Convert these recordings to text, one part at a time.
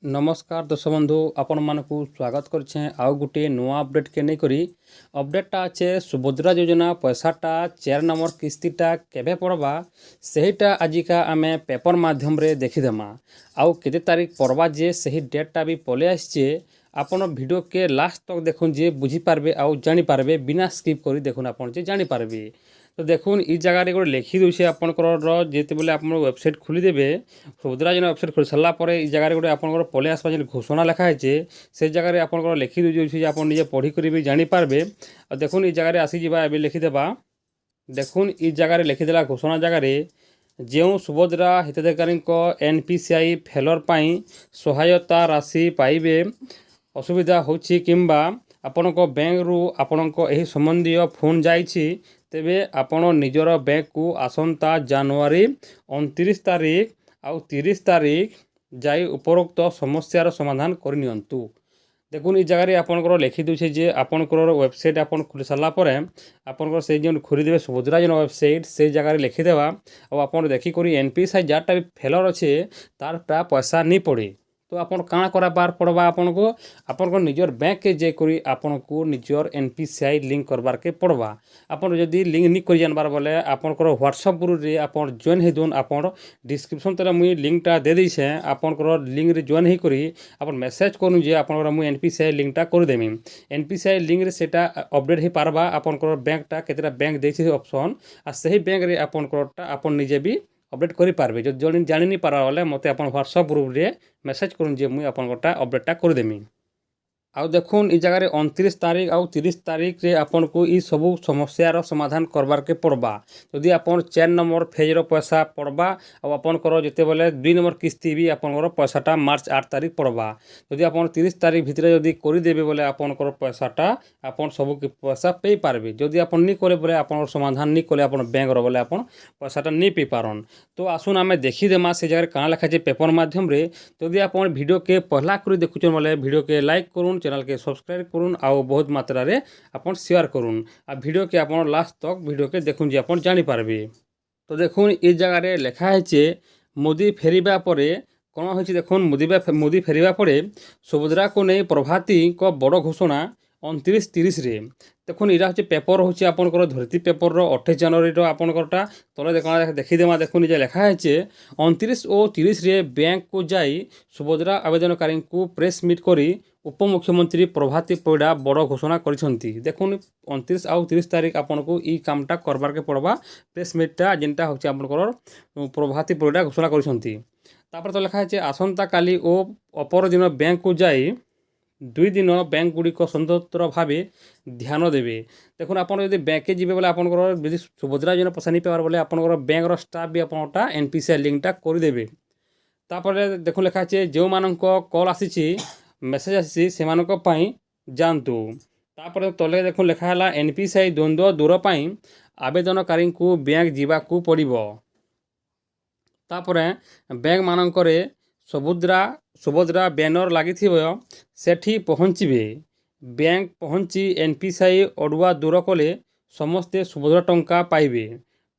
नमस्कार दर्शक बंधु आपण मानक स्वागत करछे आउ गोटे नुआ अपडेट के नहीं करी अपडेटटा अच्छे सुभद्रा योजना पैसाटा 4 नंबर किस्तीटा केबे पड़वा सहीटा आजिका आमे पेपर माध्यम रे देखीदेमा आउ केते तारीख पड़वा जे सही डेटटा भी पले आछे आपण वीडियो के लास्ट तक देखुन जे बुझी पारबे आउ जानी पारबे बिना स्किप करी देखुन आपण जे जानी पारबे। तो देखुन ई जगह गोटे लिखि दूसरे आपंकर जिते बेले आप वेबसाइट खोलीदेवे सुभद्रा योजना वेबसाइट खोली सारा पर ई जगह गोटे आपंकर पलि आसवा जो घोषणा लिखाई से जगह आपंकर लिखि दूसरे आप निजे पढ़ी भी जानीपारे। और देखुन ई जगह आसीजा ए लिखिदेवा देखुन ई जगह लिखिदेला घोषणा जगार जो सुभद्रा हिताधिकारी NPCI फेलर पाई सहायता राशि पाइबे असुविधा होछि किंबा आपण बैंक रु आपण संबंधी फोन जाइछि तेबे आपण निजर बैंक को आसंता जनवरी 29 तारीख आउ 30 तारीख जाई उपरोक्त समस्यार समाधान करनियंतु। देखुन ई जगह आपंकर लिखि दूसरे जे आपंकर वेबसाइट आपन खोली सारा पर आपंकर से जो खोलीदेवे सुभद्रा योजना वेबसाइट से जगह लिखिदेवा और आप देखिक NPCI जहाँटा भी फेलर अच्छे तार प्राय पैसा नहीं पड़े। तो आपन काଣା कराबार पड़वा आपन को आपन निजर बैंक के जे करी आपन को निजर NPCI लिंक करबार के पड़वा। आपन जदि लिंक नहीं कर जानबार बोले आपन को व्हाट्सएप ग्रुप रे आपन जॉइन हे दोन आपन डिस्क्रिप्शन तले मुई लिंकटा दे देइछे आपन को लिंक रे जॉइन हे करी आपन मेसेज करू जे आपन को मुई NPCI लिंकटा कर देमी। NPCI लिंक रे सेटा अपडेट हे पारबा आपन को बैंकटा केतेटा बैंक देइछे ऑप्शन आ सही बैंक रे आपन कोटा आपन निजे भी अपडेट करि पारबे। जो जण जानि नहीं पारा वाले मते आपन व्हाट्सएप ग्रुप रे मेसेज करूँ जे मुई आपन गोटा अपडेटटा करदेमी। आउ देखुन ई जगह 29 तारीख आउ 30 तारीख रे आपन को ई सबू समस्यार समाधान करबार के पड़वा। जदि आपन 4 नंबर फेजर पैसा पड़वा और आपन करो जिते बेले 2 नंबर किस्ती भी आपन पैसाटा मार्च 8 तारीख पड़वा। जदि आपन 30 तारीख भितर जदि करदेवे बोले आपन पैसाटा आपन सबू पैसा पे पारबे। जदि आपन नहीं करे बोले आपन समाधान नहीं कले आपन बैंक रो बोले आपन पैसाटा नहीं पे पारन। तो आसुन आमे देखीदेमा से जगह काଣା लिखा पेपर माध्यम रे। जदि आपन वीडियो के पहला करी देखुछन बोले वीडियो के लाइक करूँ चैनल के सब्सक्राइब करूँ आउ बहुत मात्रा रे आपन शेयर करूँ आ वीडियो के आपन लास्ट तक वीडियो के देखुन जे आपन जानी पारबे। तो देखुन ई जगह रे लिखा है मोदी फेरिबा परे कौन होछि देखुन मोदी फेरिबा परे सुभद्रा को नहीं प्रभाती को बड़ घोषणा 29-30 रे। देखुन इरा होछि पेपर होछि आपनकर धरती पेपर रो 28 जनवरी रो आपनकरटा तले देखीदेमा देखुन जे लिखा है 29 और 30 रे बैंक को जाई सुभद्रा आवेदनकारी को प्रेस मीट करी उपमुख्यमंत्री प्रभाती परिडा बड़ घोषणा करिसंती। देखुन 29 आउ 30 तारीख आपन को ई कामटा करबार के पड़वा प्रेस मीटटा जेनटा होछि आपनकर प्रभाती परिडा घोषणा करिसंती। तापर तो लिखा है आसंता काली ओ अपर दिन बैंक को जाई 2 दिन बैंक गुड़िक स्वतंत्र भाव ध्यान देवे। देखो आप बैंक के जी बोले आप सुभद्रा योजना पैसा नहीं पार बोले आप बैंक स्टाफ भी आपटा NPCI लिंकटा करदेवे। तापर देखो लिखा है जो मान कल आसी मेसेज आसी से जातु। तापर तले देखो लिखा है NPCI द्वंद्व दूर पाई आवेदनकारी को बैंक जीवाकू पड़िबो। तापर बैंक मानकरे सुभद्रा बैनर लगी सेठी पहुँचे बैंक पहुँची NPCI अड़ुआ दूर कले समस्ते सुभद्रा टंका पाइबे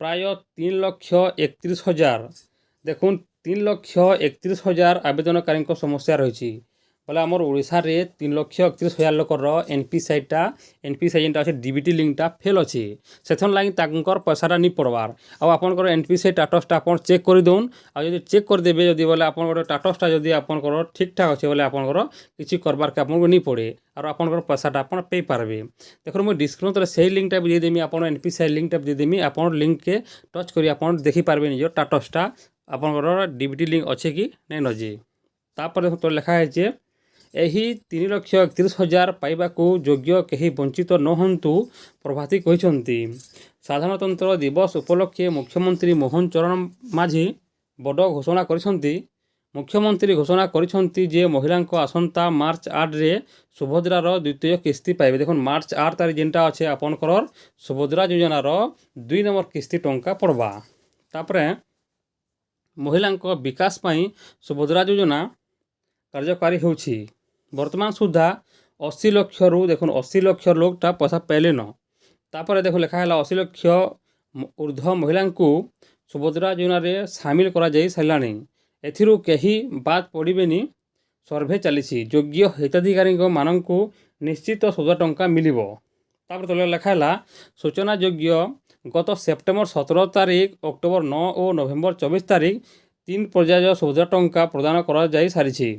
प्राय 3,31,000। देखुन 3,31,000 आवेदनकारी समस्या रही बोले आमर ओडिशा रे 3,31,000 लोकर NPCI जेनटा अच्छे DBT लिंकटा फेल अच्छे से लगी पैसाटा नहीं पड़वार। आपर NPCI टाटसटा आप चेक कर दौन आदि चेक करदेवे जदि बोले आप टाटसटा जदि आपर ठीक ठाक अच्छे बोले आपर किसी करबार के आपको नहीं पड़े और आपर पैसाटा आप पे पारबे। देखो मुझे डिस्क्रिप्शन से लिंकटा भी देदेमी आप NPCI लिंकटा भी देदेमी आप लिंक के टच कर आप देखिपारे निज टाटसटा आपर DBT लिंक अच्छे कि नहीं नजे। तापर देखो तो लिखा है एही 3,31,000 पाइबाकू योग्य कहीं वंचित न हंतु प्रभाती कहते। साधारणतंत्र दिवस उपलक्षे मुख्यमंत्री मोहन चरण माझी बड़ घोषणा करिसंती। मुख्यमंत्री घोषणा करिसंती जे महिला आसंता मार्च 8 रे सुभद्रार द्वितीय किस्ती पाइबे। देखो मार्च 8 तारीख जेनटा अच्छे आपनकर सुभद्रा योजनार 2 नंबर किस्ती टंका पड़वा। तापरे महिला विकास पाई सुभद्रा योजना कार्यकारी होछि। वर्तमान सुधा 80 लाख रु देखो 80 लाख लोगटा पैसा पाइले न। तापर देखो लिखा है 80 लाख ऊर्ध्व महिला को सुभद्रा योजना रे शामिल करा जाई सारिलानी। एथिरु कहीं बाद पड़ेनि सर्भे चली योग्य हिताधिकारी मानू निश्चित 14 टंका मिल। तापर तले लिखाला सूचना योग्य गत सेप्टेम्बर 17 तारिख, अक्टोबर 9 और नवेम्बर 24 तारिख 3 पर्याय 14 टंका प्रदान करा जाई सारी।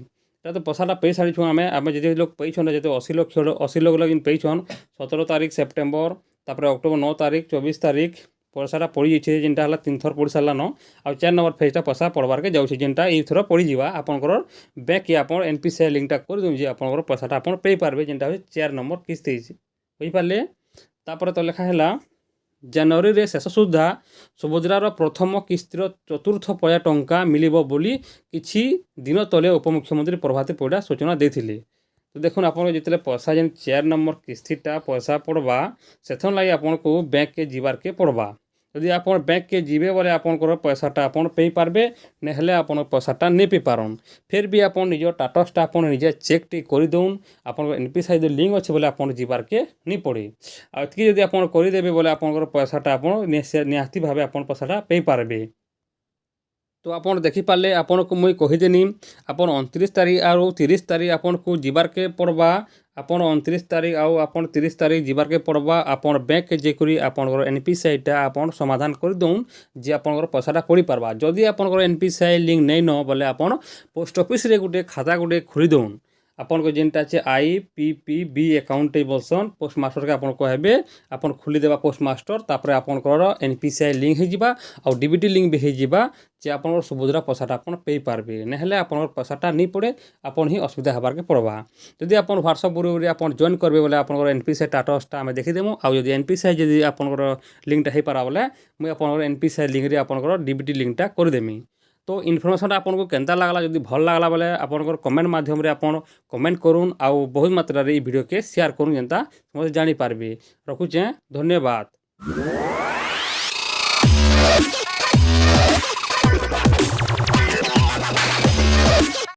तो पैसाटा पे सारी आम आम जी लोग पैछन जो 80 लोग लगे पैछन 17 तारिख सेप्टेम्बर, तापर अक्टोबर 9 तारिख 24 तारिख पैसाटा पड़ जाइए जेनटा है 3 थर पड़ सारान। आ 4 नंबर फेजटा पैसा पड़वार के जाऊँगी जेनटा थर पड़जा आपंकर बैंक के आप NPCI लिंकटा कर दूँ आपंकर पैसाटा आप पे पारे जेनटा 4 नंबर किस्ती बुझिपारे। तापर तो लिखा है जनवरी शेष सुधा सुभद्रार प्रथम किस्तिर 4th पर्याय टंका मिल बोली किछि दिन तले उपमुख्यमंत्री प्रभाती परिड़ा सूचना देथिले। तो देखुन आप जिते पैसा जेन 4 नंबर किस्तीटा पैसा पड़वा से लगे आपन को बैंक के जीवार के पड़वा। यदि आप बैंक के जीवे बोले आपंकर पैसाटा आप पे पारे नहले आप पैसाटा नहीं पे पारन। फिर भी आप निज टाटसटा आप निजे चेक टी करदौन आप NPCI जो लिंक अच्छे बोले आप जीवार के नहीं पड़े। आगे जब आप करदेवे बोले आपंकर पैसाटा आप निहाती भाव आप पैसाटा पे पारे। तो आप देखिपारे आपन को मुई कहीदेनी आप 29 तारीख आउ 30 तारीख आपन को जीवार के पड़वा। आपन 29 तारीख आउ आपन 30 तारीख जीवार के पड़वा आपन बैंक के जेकरी आपनकर NPCI आपन समाधान कर दौन जे आपनकर पैसाटा पड़ी पारबा। जदि आपनकर NPCI लिंक नहीं न बोले आपन पोस्ट ऑफिस रे गुटे खाता गुटे खोली दौन आपन को जेनटा अच्छे IPPB अकाउंट बोलसन पोस्ट मास्टर के आपन कहबे आपन खोली देबा पोस्ट मास्टर तापर आपनकर NPCI लिंक हो जिबा और DBT लिंक भी हो जिबा जे आपन सुभद्रा पैसाटा आपन पे पारबे नहले आपन पैसाटा नहीं पड़े आपन ही असुविधा हबार के पड़वा। यदि आपन व्हाट्सएप ग्रुप रे आपन जॉइन करबे बोले आपन NPCI स्टेटसटा आमे देखि देमु आ यदि NPCI जदि आपनकर लिंकटा हे पारा बोले मुई आपनकर NPCI लिंक रे आपनकर DBT लिंकटा कर देमी। तो इनफर्मेशन आपको केनता लगला जब भल लगला बोले आपनकर कमेंट माध्यम रे आपन कमेंट करूँ आउ बहुत मात्रा रे वीडियो के शेयर करूँ जेनता समझ जानी पारबे। रखुचे धन्यवाद।